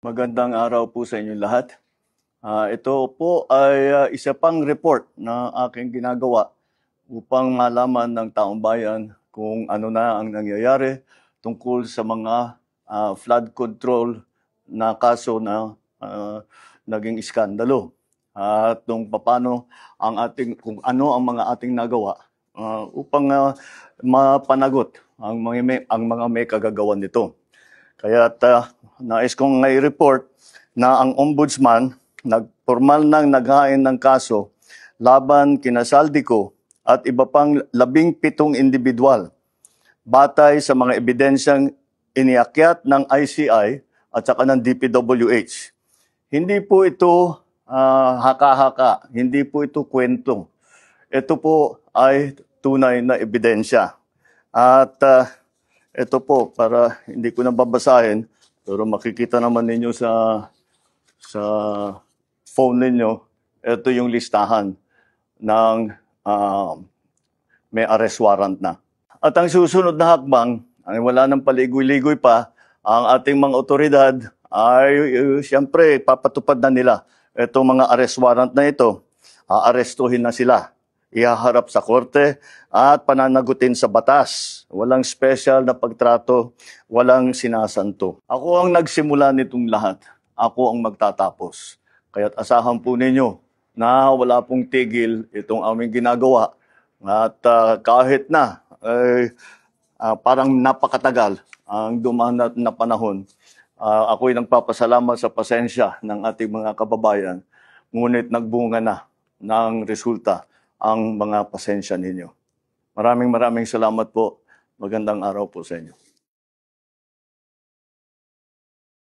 Magandang araw po sa inyo lahat. Ito po ay isa pang report na aking ginagawa upang malaman ng taong bayan kung ano na ang nangyayari tungkol sa mga flood control na kaso na naging iskandalo. At kung ano ang mga ating nagawa upang mapanagot ang mga may kagagawan nito. Kaya nais kong i-report na ang ombudsman formal nang naghain ng kaso laban kina Saldico at iba pang 17 individual batay sa mga ebidensyang iniakyat ng ICI at saka ng DPWH. Hindi po ito haka-haka, hindi po ito kwento. Ito po ay tunay na ebidensya. At ito po, para hindi ko na babasahin, pero makikita naman ninyo sa phone ninyo, ito yung listahan ng may arrest warrant na. At ang susunod na hakbang, ay wala nang paligoy-ligoy pa, ang ating mga otoridad ay siyempre papatupad na nila itong mga arrest warrant na ito. Aarestuhin na sila, ihaharap sa korte at pananagutin sa batas. Walang special na pagtrato, walang sinasanto. Ako ang nagsimula nitong lahat. Ako ang magtatapos. Kaya't asahan po ninyo na wala pong tigil itong aming ginagawa. At kahit na parang napakatagal ang dumaan na panahon, ako'y nagpapasalamat sa pasensya ng ating mga kababayan. Ngunit nagbunga na ng resulta ang mga pasensya ninyo. Maraming salamat po. Magandang araw po sa inyo.